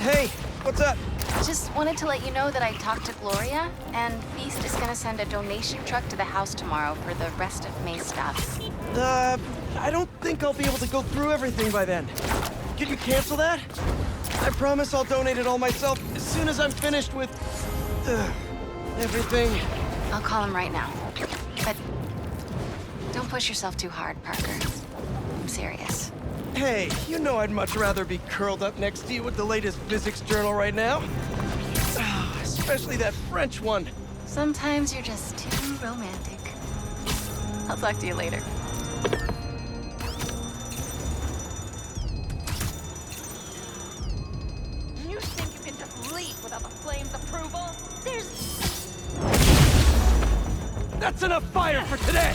Hey, what's up? Just wanted to let you know that I talked to Gloria, and Feast is gonna send a donation truck to the house tomorrow for the rest of May's stuff. I don't think I'll be able to go through everything by then. Can you cancel that? I promise I'll donate it all myself as soon as I'm finished with... everything. I'll call him right now. But don't push yourself too hard, Parker. I'm serious. Hey, you know I'd much rather be curled up next to you with the latest physics journal right now. Especially that French one. Sometimes you're just too romantic. I'll talk to you later. You think you can just leave without the Flames' approval? That's enough fire for today!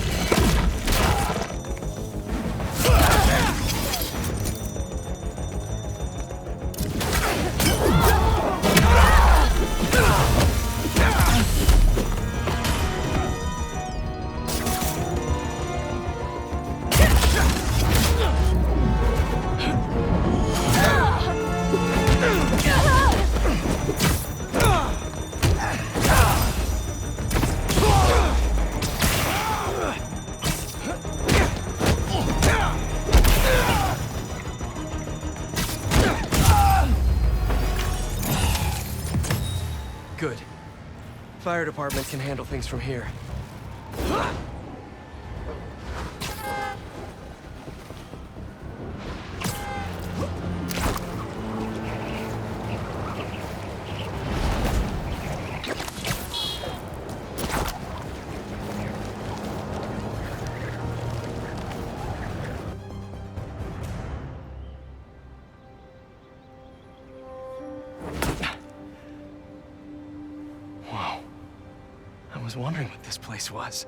Good. Fire department can handle things from here. I was wondering what this place was.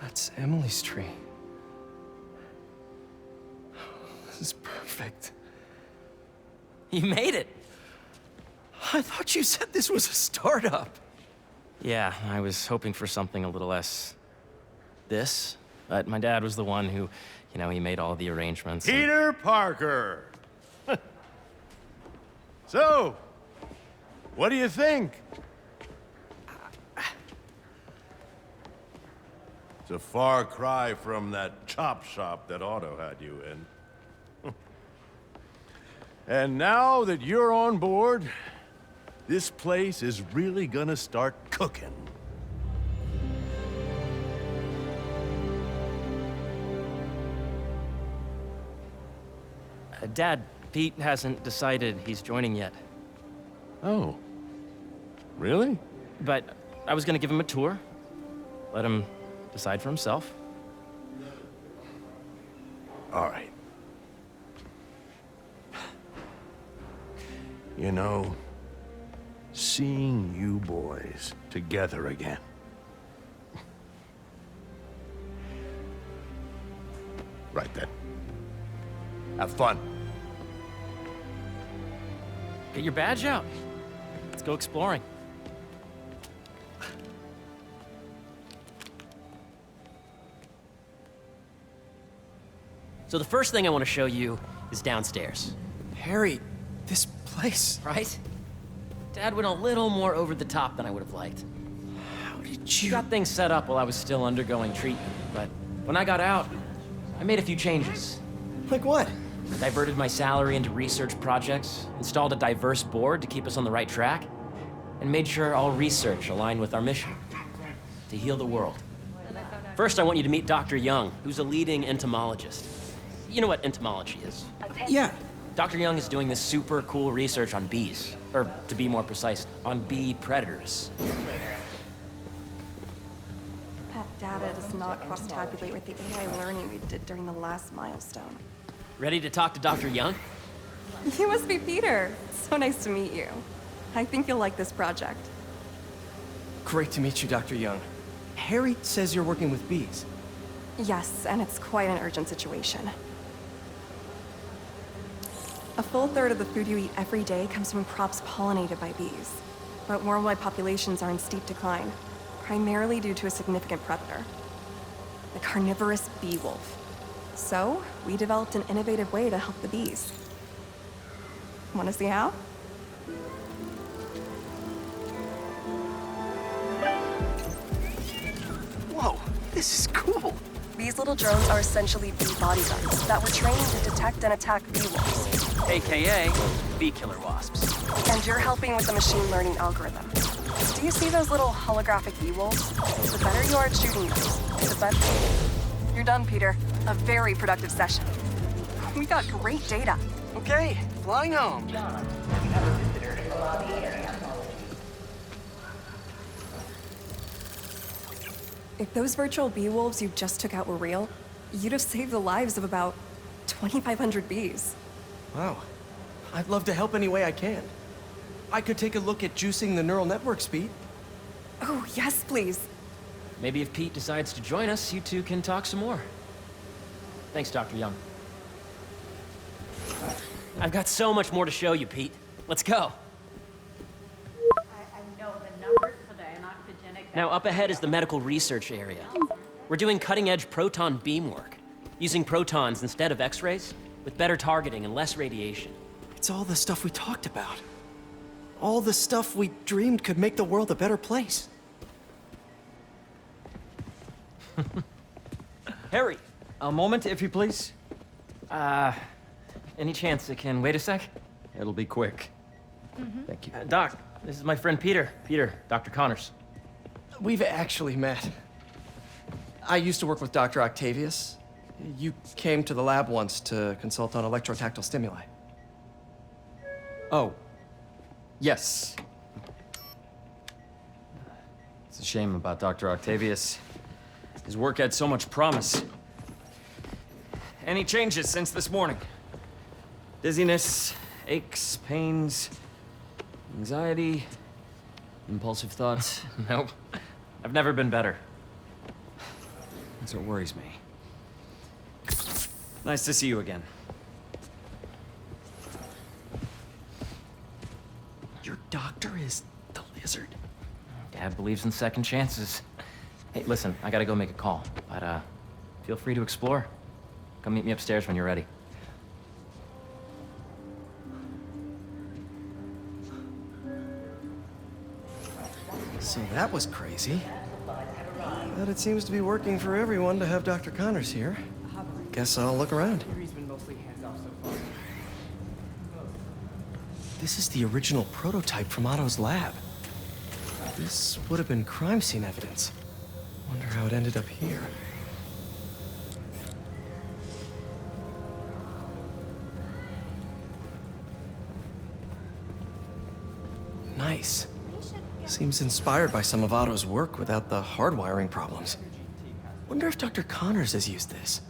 That's Emily's tree. This is perfect. You made it! I thought you said this was a startup. Yeah, I was hoping for something a little less... this. But my dad was the one who, he made all the arrangements. Peter Parker! So, what do you think? It's a far cry from that chop shop that Otto had you in. And now that you're on board, this place is really gonna start cooking. Dad, Pete hasn't decided he's joining yet. Oh. Really? But I was gonna give him a tour. Let him decide for himself. All right. You know, seeing you boys together again. Right then. Have fun. Get your badge out. Let's go exploring. So the first thing I want to show you is downstairs. Harry, this place... Right? Dad went a little more over the top than I would have liked. How did He you... got things set up while I was still undergoing treatment, but when I got out, I made a few changes. Like what? I diverted my salary into research projects, installed a diverse board to keep us on the right track, and made sure all research aligned with our mission, to heal the world. First, I want you to meet Dr. Young, who's a leading entomologist. You know what entomology is? Yeah. Dr. Young is doing this super cool research on bees, or to be more precise, on bee predators. That data does not cross-tabulate with the AI learning we did during the last milestone. Ready to talk to Dr. Young? You must be Peter. So nice to meet you. I think you'll like this project. Great to meet you, Dr. Young. Harry says you're working with bees. Yes, and it's quite an urgent situation. A full third of the food you eat every day comes from crops pollinated by bees. But worldwide populations are in steep decline, primarily due to a significant predator, the carnivorous bee wolf. So, we developed an innovative way to help the bees. Want to see how? Whoa, this is cool. These little drones are essentially bee bodyguards that were trained to detect and attack bee wolves. AKA bee killer wasps. And you're helping with the machine learning algorithm. Do you see those little holographic bee wolves? The better you are at shooting those, the better. You're done, Peter. A very productive session. We got great data. Okay, flying home. If those virtual bee wolves you just took out were real, you'd have saved the lives of about 2,500 bees. Wow. I'd love to help any way I can. I could take a look at juicing the neural network speed. Oh, yes, please. Maybe if Pete decides to join us, you two can talk some more. Thanks, Dr. Young. I've got so much more to show you, Pete. Let's go. I know the numbers for the anoxygenic... Now, up ahead is the medical research area. We're doing cutting-edge proton beam work, using protons instead of X-rays, with better targeting and less radiation. It's all the stuff we talked about. All the stuff we dreamed could make the world a better place. Harry! A moment, if you please. Any chance it can wait a sec? It'll be quick. Thank you. Doc, this is my friend Peter. Peter, Dr. Connors. We've actually met. I used to work with Dr. Octavius. You came to the lab once to consult on electrotactile stimuli. Oh. Yes. It's a shame about Dr. Octavius. His work had so much promise. Any changes since this morning? Dizziness, aches, pains, anxiety, impulsive thoughts. Nope. I've never been better. That's what worries me. Nice to see you again. Your doctor is the lizard. Dad believes in second chances. Hey, listen, I gotta go make a call, but feel free to explore. Come meet me upstairs when you're ready. So that was crazy. But it seems to be working for everyone to have Dr. Connors here. Guess I'll look around. This is the original prototype from Otto's lab. This would have been crime scene evidence. Wonder how it ended up here. Nice. Seems inspired by some of Otto's work without the hardwiring problems. Wonder if Dr. Connors has used this.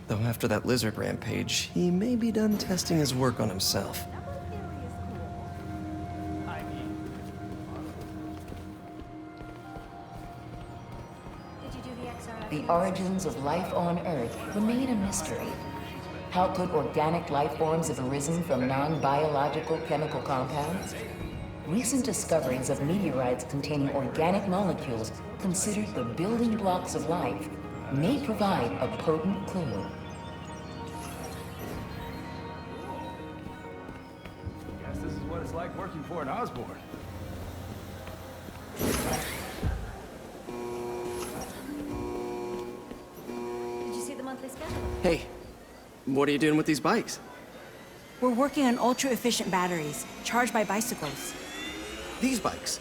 Though after that lizard rampage, he may be done testing his work on himself. The origins of life on Earth remain a mystery. How could organic life forms have arisen from non-biological chemical compounds? Recent discoveries of meteorites containing organic molecules considered the building blocks of life may provide a potent clue. Guess this is what it's like working for an Osborn. Did you see the monthly schedule? Hey, what are you doing with these bikes? We're working on ultra-efficient batteries, charged by bicycles. These bikes?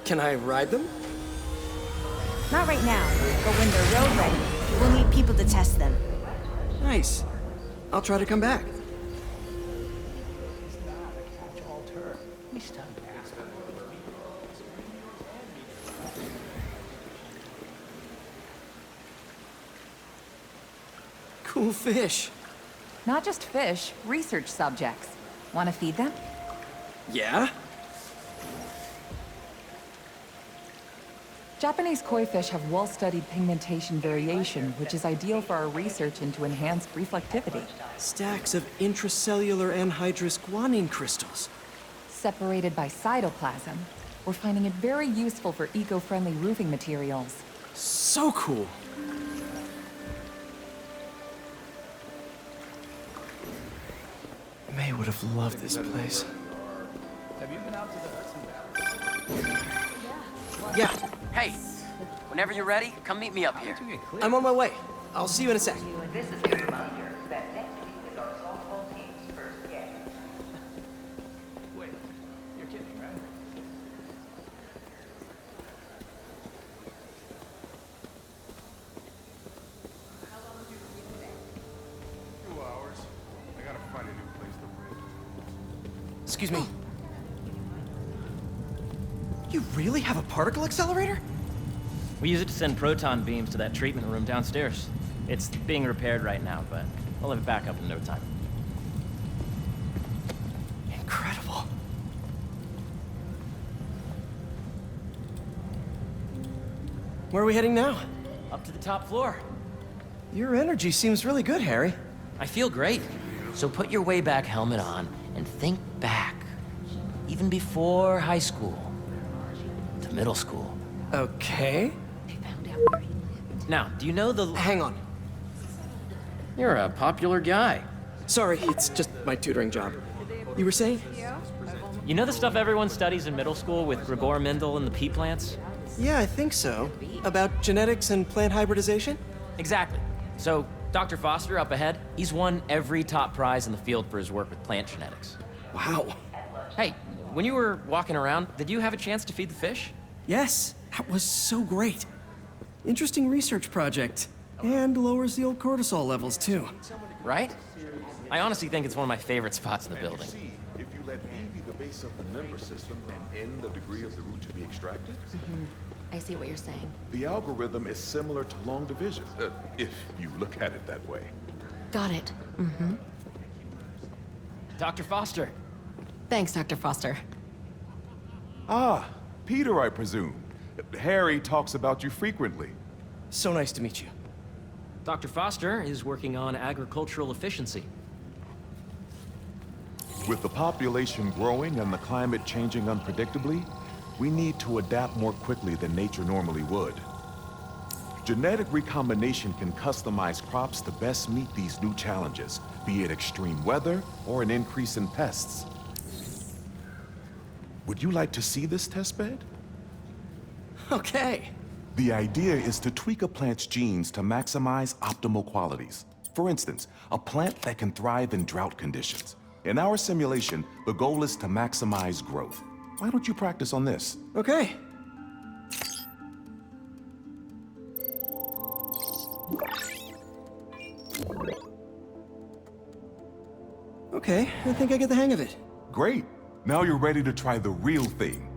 Can I ride them? Not right now, but when they're road ready, we'll need people to test them. Nice. I'll try to come back. Cool fish. Not just fish, research subjects. Want to feed them? Yeah? Japanese koi fish have well-studied pigmentation variation, which is ideal for our research into enhanced reflectivity. Stacks of intracellular anhydrous guanine crystals. Separated by cytoplasm, we're finding it very useful for eco-friendly roofing materials. So cool. May would have loved this place. Have you been out to the... Yeah, Hey, whenever you're ready, come meet me up here. I'm on my way. I'll see you in a sec. This is a reminder that next week is our softball team's first game. Wait, you're kidding, right? I gotta find a new place to rent. Excuse me. You really have a particle accelerator? We use it to send proton beams to that treatment room downstairs. It's being repaired right now, but we'll have it back up in no time. Incredible. Where are we heading now? Up to the top floor. Your energy seems really good, Harry. I feel great. So put your way back helmet on and think back. Even before high school. To middle school. Okay. Now, do you know the... Hang on. You're a popular guy. Sorry, it's just my tutoring job. You were saying? You know the stuff everyone studies in middle school with Gregor Mendel and the pea plants? Yeah, I think so. About genetics and plant hybridization? Exactly. So, Dr. Foster up ahead, he's won every top prize in the field for his work with plant genetics. Wow. Hey, when you were walking around, did you have a chance to feed the fish? Yes, that was so great. Interesting research project. And lowers the old cortisol levels, too. Right? I honestly think it's one of my favorite spots in the building. If you let B be the base of the member system and N the degree of the root to be extracted, I see what you're saying. the algorithm is similar to long division, if you look at it that way. Got it. Dr. Foster. Thanks, Dr. Foster. Ah, Peter, I presume. Harry talks about you frequently. So nice to meet you. Dr. Foster is working on agricultural efficiency. With the population growing and the climate changing unpredictably, we need to adapt more quickly than nature normally would. Genetic recombination can customize crops to best meet these new challenges, be it extreme weather or an increase in pests. Would you like to see this testbed? Okay. The idea is to tweak a plant's genes to maximize optimal qualities. For instance, a plant that can thrive in drought conditions. In our simulation, the goal is to maximize growth. Why don't you practice on this? Okay. Okay, I think I get the hang of it. Great. Now you're ready to try the real thing.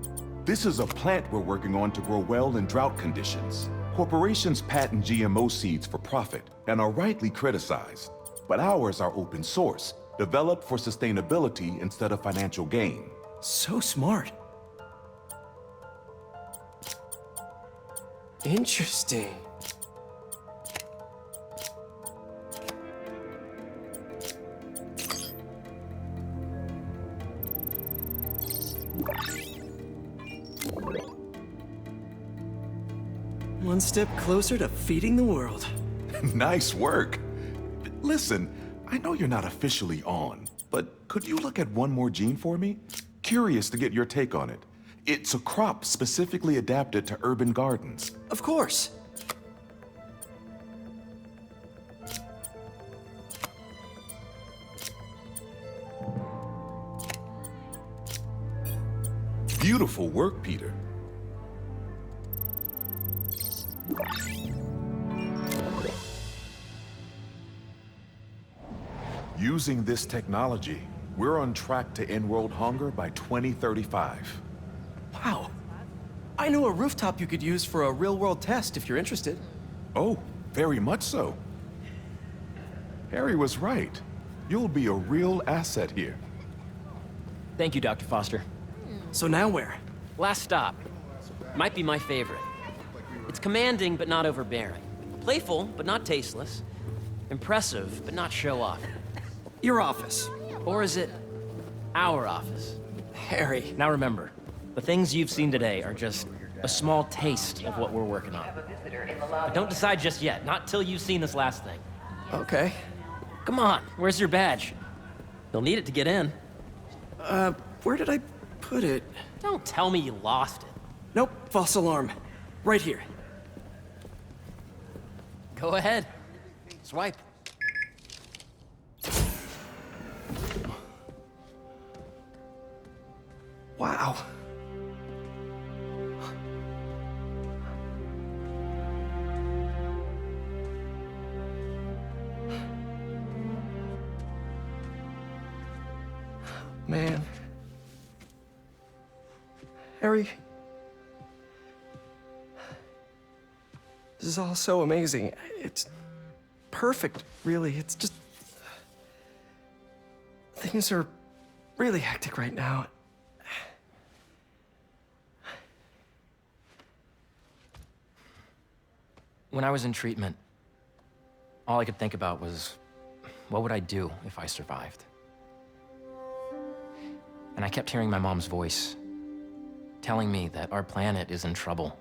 This is a plant we're working on to grow well in drought conditions. Corporations patent GMO seeds for profit and are rightly criticized. But ours are open source, developed for sustainability instead of financial gain. So smart. Interesting. One step closer to feeding the world. Nice work. Listen, I know you're not officially on, but could you look at one more gene for me? Curious to get your take on it. It's a crop specifically adapted to urban gardens. Of course. Beautiful work, Peter. Using this technology, we're on track to end world hunger by 2035. Wow. I know a rooftop you could use for a real-world test if you're interested. Oh, very much so. Harry was right. You'll be a real asset here. Thank you, Dr. Foster. So now where? Last stop. Might be my favorite. It's commanding, but not overbearing. Playful, but not tasteless. Impressive, but not show-off. Your office. Or is it our office? Harry. Now remember, the things you've seen today are just a small taste of what we're working on. But don't decide just yet, not till you've seen this last thing. Okay. Come on, where's your badge? You'll need it to get in. Where did I put it? Don't tell me you lost it. Nope, false alarm. Right here. Go ahead. Swipe. Wow. Man. Harry. This is all so amazing. It's perfect, really. It's just... Things are really hectic right now. When I was in treatment, all I could think about was, what would I do if I survived? And I kept hearing my mom's voice, telling me that our planet is in trouble,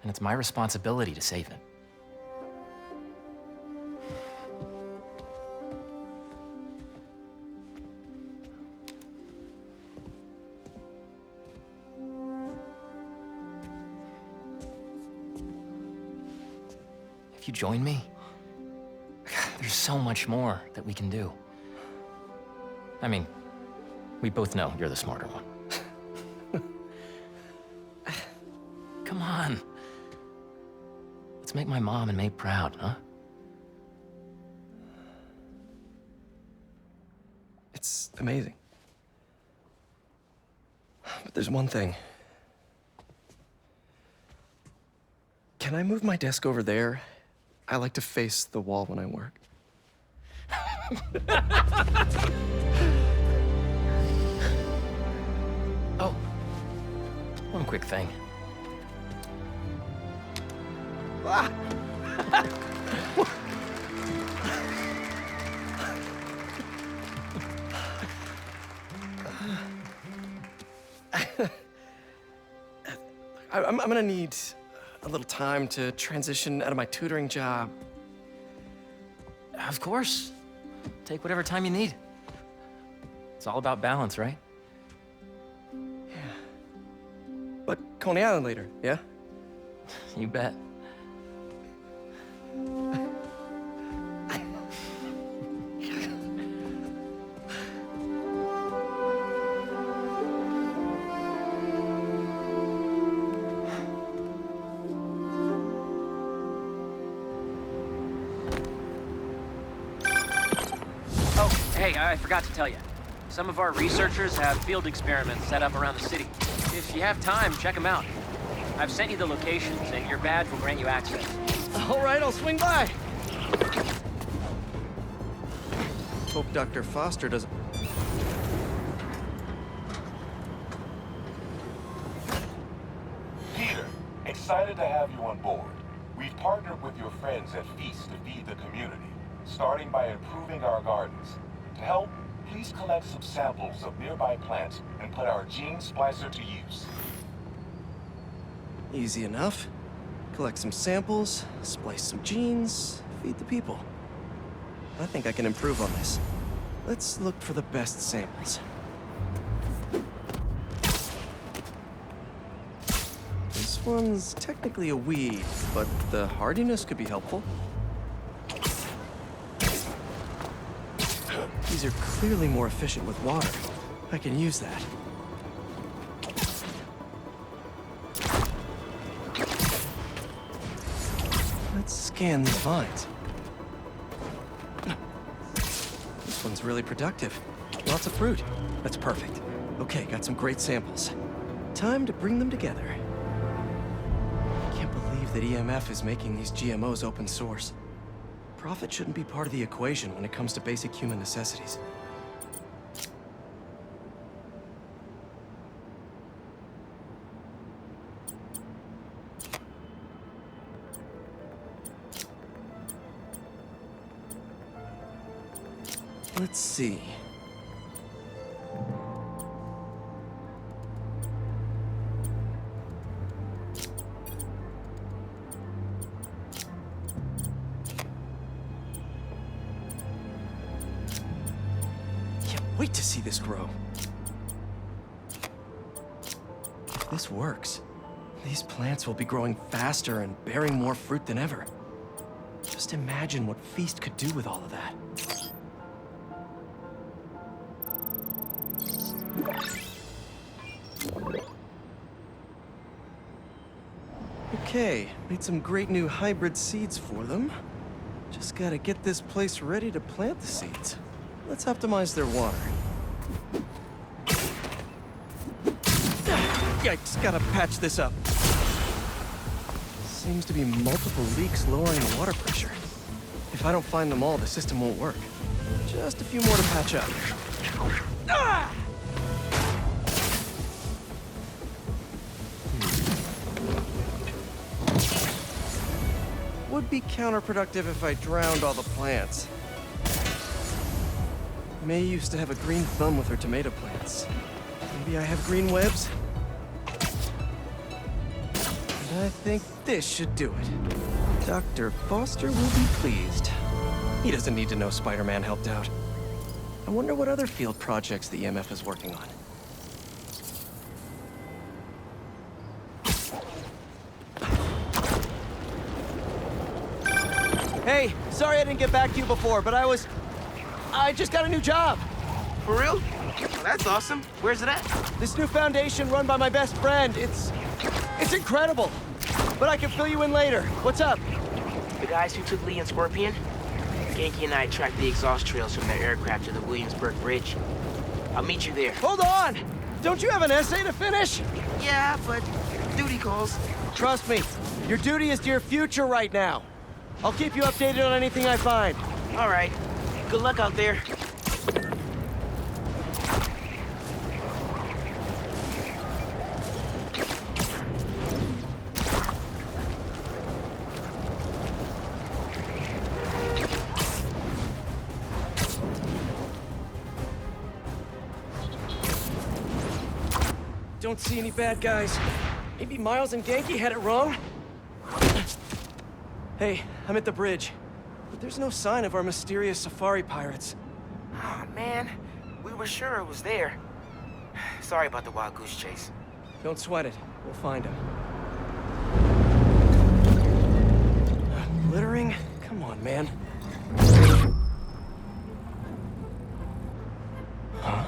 and it's my responsibility to save it. If you join me, there's so much more that we can do. I mean, we both know you're the smarter one. Come on. Let's make my mom and May proud, huh? It's amazing. But there's one thing. Can I move my desk over there? I like to face the wall when I work. Oh, one quick thing. Ah. I'm gonna need a little time to transition out of my tutoring job. Of course. Take whatever time you need. It's all about balance, right? Yeah. But Coney Island later, yeah? You bet. Hey, I forgot to tell you. Some of our researchers have field experiments set up around the city. If you have time, check them out. I've sent you the locations, and your badge will grant you access. All right, I'll swing by. Hope Dr. Foster doesn't... Peter, excited to have you on board. We've partnered with your friends at Feast to feed the community, starting by improving our gardens. To help, please collect some samples of nearby plants and put our gene splicer to use. Easy enough. Collect some samples, splice some genes, feed the people. I think I can improve on this. Let's look for the best samples. This one's technically a weed, but the hardiness could be helpful. These are clearly more efficient with water. I can use that. Let's scan these vines. This one's really productive. Lots of fruit. That's perfect. Okay, got some great samples. Time to bring them together. Can't believe that EMF is making these GMOs open source. Profit shouldn't be part of the equation when it comes to basic human necessities. Let's see. Can't wait to see this grow. If this works, these plants will be growing faster and bearing more fruit than ever. Just imagine what Feast could do with all of that. Okay, made some great new hybrid seeds for them. Just gotta get this place ready to plant the seeds. Let's optimize their water. Yikes, gotta patch this up. Seems to be multiple leaks lowering the water pressure. If I don't find them all, the system won't work. Just a few more to patch up. Ah! Would be counterproductive if I drowned all the plants. May used to have a green thumb with her tomato plants. Maybe I have green webs? And I think this should do it. Dr. Foster will be pleased. He doesn't need to know Spider-Man helped out. I wonder what other field projects the EMF is working on. Hey, sorry I didn't get back to you before, but I just got a new job. For real? Well, that's awesome. Where's it at? This new foundation run by my best friend. It's incredible. But I can fill you in later. What's up? The guys who took Lee and Scorpion? Genki and I tracked the exhaust trails from their aircraft to the Williamsburg Bridge. I'll meet you there. Hold on! Don't you have an essay to finish? Yeah, but duty calls. Trust me, your duty is to your future right now. I'll keep you updated on anything I find. All right. Good luck out there. Don't see any bad guys. Maybe Miles and Genki had it wrong? Hey, I'm at the bridge. But there's no sign of our mysterious safari pirates. Oh, man. We were sure it was there. Sorry about the wild goose chase. Don't sweat it. We'll find him. Littering? Come on, man. Huh?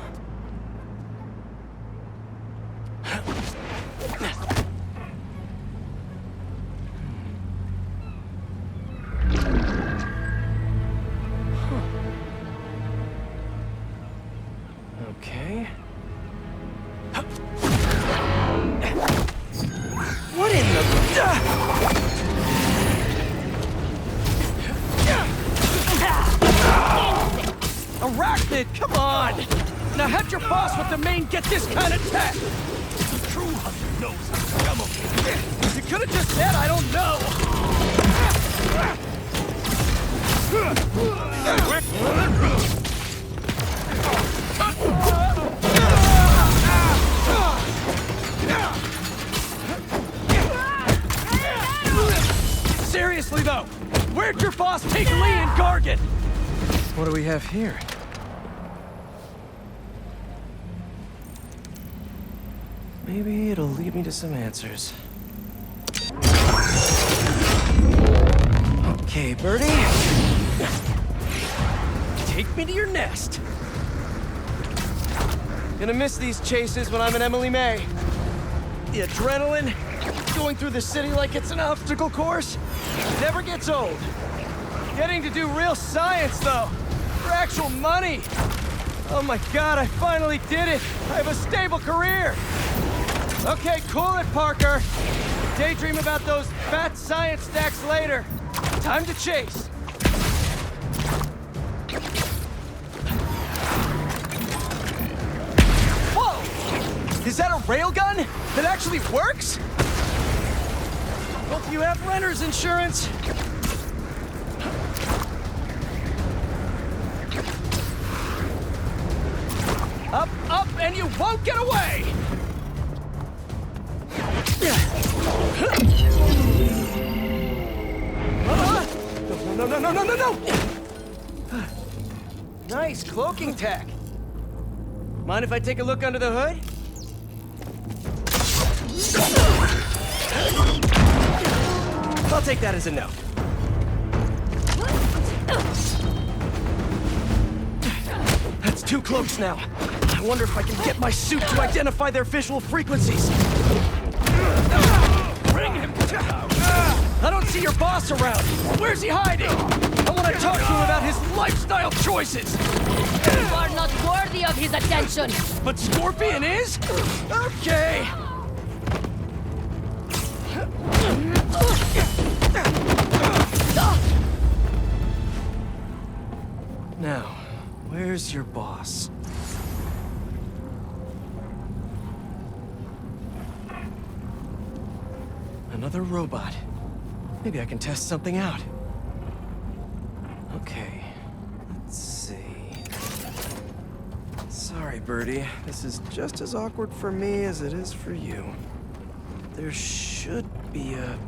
Okay. What in the... Arachnid, come on! Now have your boss with the main get this kind of tech! The true hunter knows how to come up. You could have just said I don't know! Seriously though, where'd your boss take Lee and Gargan? What do we have here? Maybe it'll lead me to some answers. Okay, Birdie. Take me to your nest. Gonna miss these chases when I'm in Emily May. The adrenaline, going through the city like it's an obstacle course, never gets old. Getting to do real science, though, for actual money. Oh my God, I finally did it. I have a stable career. Okay, cool it, Parker. Daydream about those fat science stacks later. Time to chase. Whoa! Is that a railgun that actually works? Hope you have renter's insurance. up and you won't get away! No! Nice cloaking tech. Mind if I take a look under the hood? I'll take that as a no. That's 2 cloaks now. I wonder if I can get my suit to identify their visual frequencies. Bring him down. I don't see your boss around. Where's he hiding? I want to talk to him about his lifestyle choices. You are not worthy of his attention. But Scorpion is? Okay. Now, where's your boss? Another robot. Maybe I can test something out. Okay, let's see. Sorry, Birdie. This is just as awkward for me as it is for you. There should be a...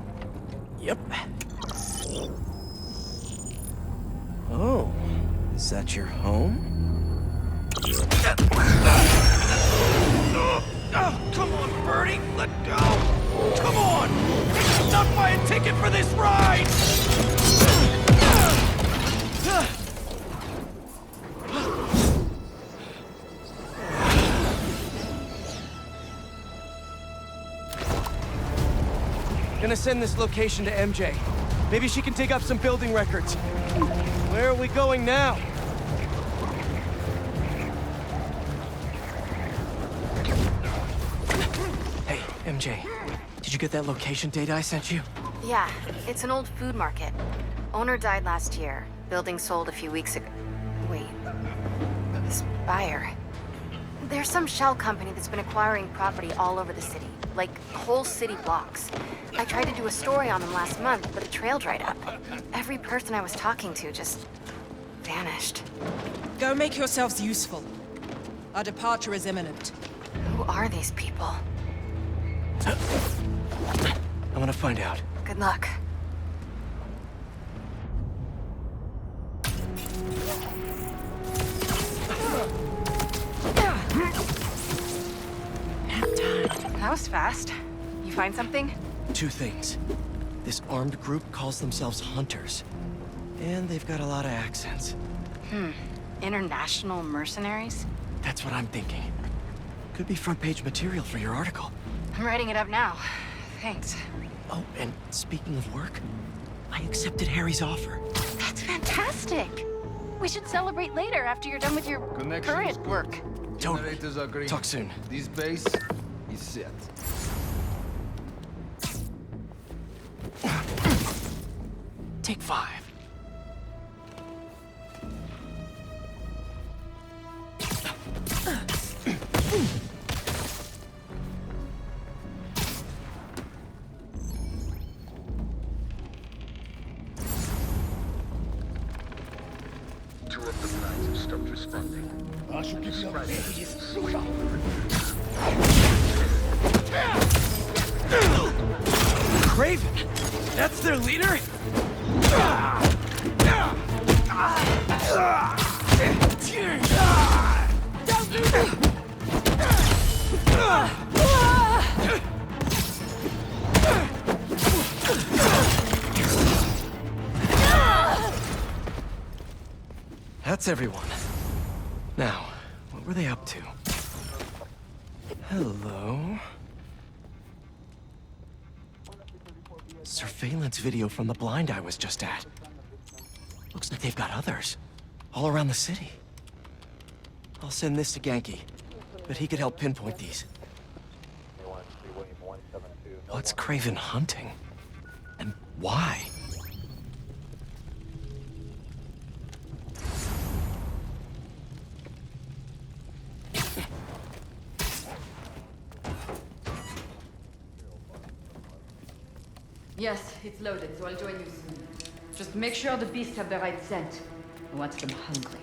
Yep. Oh, is that your home? Oh, come on, Birdie! Let go! Come on! Not buy a ticket for this ride! Gonna send this location to MJ. Maybe she can dig up some building records. Where are we going now? Hey, MJ. Did you get that location data I sent you? Yeah, it's an old food market. Owner died last year. Building sold a few weeks ago. Wait. This buyer. There's some shell company that's been acquiring property all over the city. Like, whole city blocks. I tried to do a story on them last month, but the trail dried up. Every person I was talking to just... vanished. Go make yourselves useful. Our departure is imminent. Who are these people? I'm gonna find out. Good luck. That was fast. You find something? 2 things. This armed group calls themselves Hunters. And they've got a lot of accents. International mercenaries? That's what I'm thinking. Could be front-page material for your article. I'm writing it up now. Thanks. Oh, and speaking of work, I accepted Harry's offer. That's fantastic! We should celebrate later after you're done with your current work. Totally. Talk soon. This base is set. Take 5. Craven! That's their leader? That's everyone. Now, what were they up to? Hello? Surveillance video from the blind I was just at. Looks like they've got others. All around the city. I'll send this to Genki, but he could help pinpoint these. What's Craven hunting? And why? Yes, it's loaded, so I'll join you soon. Just make sure the beasts have the right scent. I want them hungry.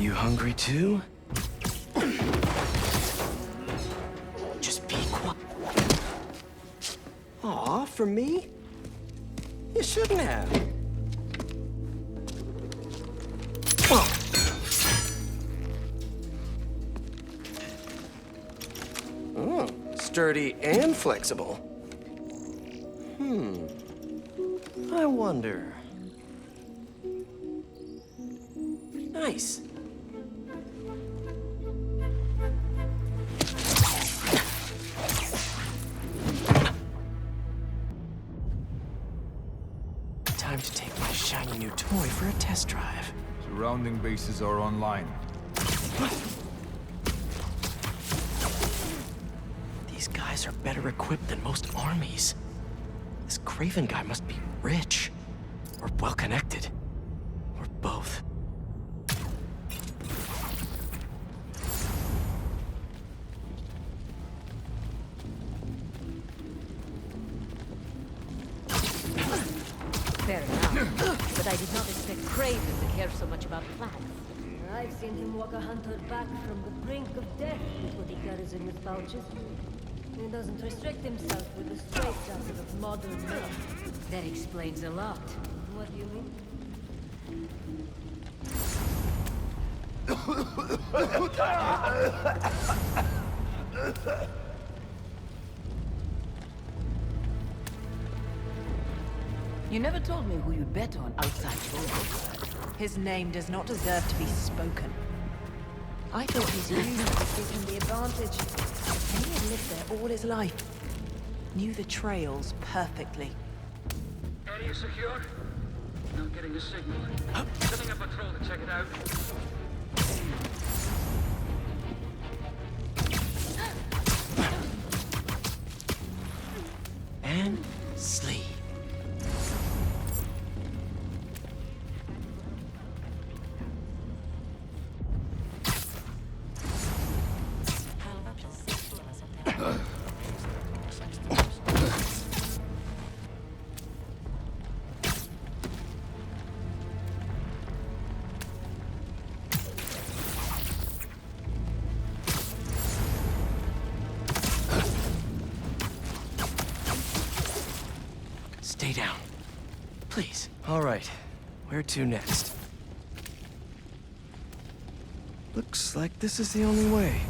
You hungry too? Just be quiet. Aw, for me? You shouldn't have. Sturdy and flexible. I wonder. Nice. Time to take my shiny new toy for a test drive. Surrounding bases are online. These guys are better equipped than most armies. This Craven guy must be rich, or well-connected, or both. Fair enough. But I did not expect Craven to care so much about flags. I've seen him walk a hunter back from the brink of death with what he carries in his pouches. He doesn't restrict himself with the straitjacket of modern men. That explains a lot. What do you mean? You never told me who you'd bet on outside Joel. His name does not deserve to be spoken. I thought he's Taking the advantage. And he had lived there all his life. Knew the trails perfectly. Area secure? Not getting a signal. Setting up a patrol to check it out. And sleep. Stay down. Please. All right. Where to next? Looks like this is the only way.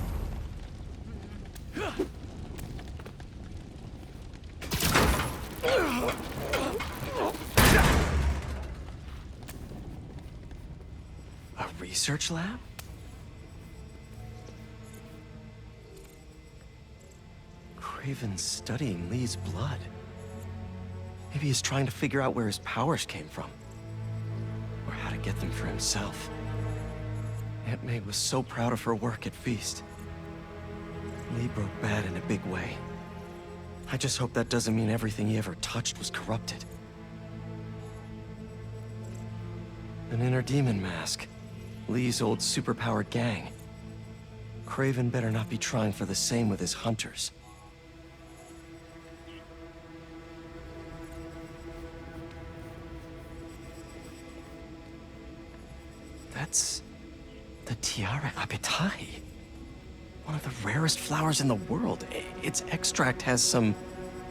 A research lab? Craven's studying Lee's blood. Maybe he's trying to figure out where his powers came from. Or how to get them for himself. Aunt May was so proud of her work at Feast. Lee broke bad in a big way. I just hope that doesn't mean everything he ever touched was corrupted. An inner demon mask. Lee's old superpowered gang. Craven better not be trying for the same with his hunters. That's the Tiara Abitai. One of the rarest flowers in the world. Its extract has some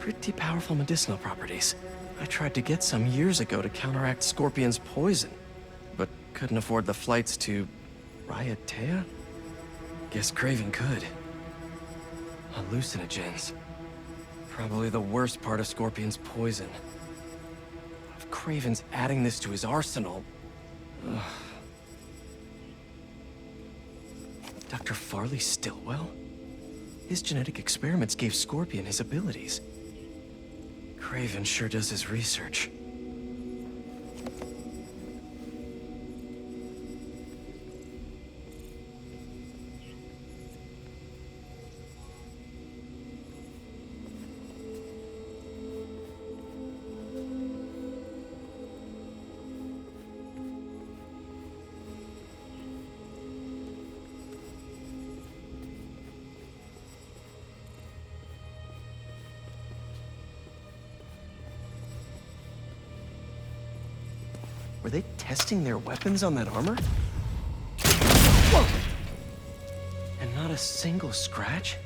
pretty powerful medicinal properties. I tried to get some years ago to counteract Scorpion's poison, but couldn't afford the flights to Raiatea? Guess Craven could. Hallucinogens. Probably the worst part of Scorpion's poison. If Craven's adding this to his arsenal... Ugh. Dr. Farley Stillwell? His genetic experiments gave Scorpion his abilities. Craven sure does his research. Were they testing their weapons on that armor? single scratch?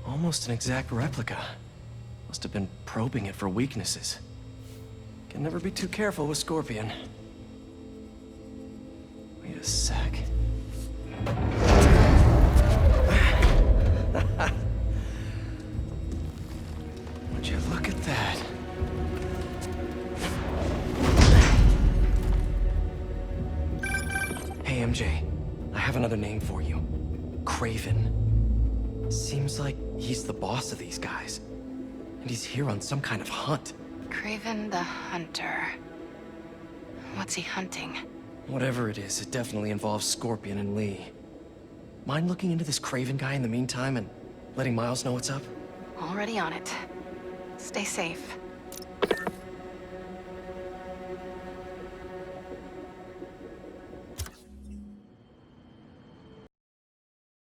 Almost an exact replica. Must have been probing it for weaknesses. Can never be too careful with Scorpion. Wait a sec. Would you look at that? Hey, MJ. I have another name for you. Craven. Seems like he's the boss of these guys. And he's here on some kind of hunt. Craven the Hunter. What's he hunting? Whatever it is, it definitely involves Scorpion and Lee. Mind looking into this Craven guy in the meantime and letting Miles know what's up? Already on it. Stay safe.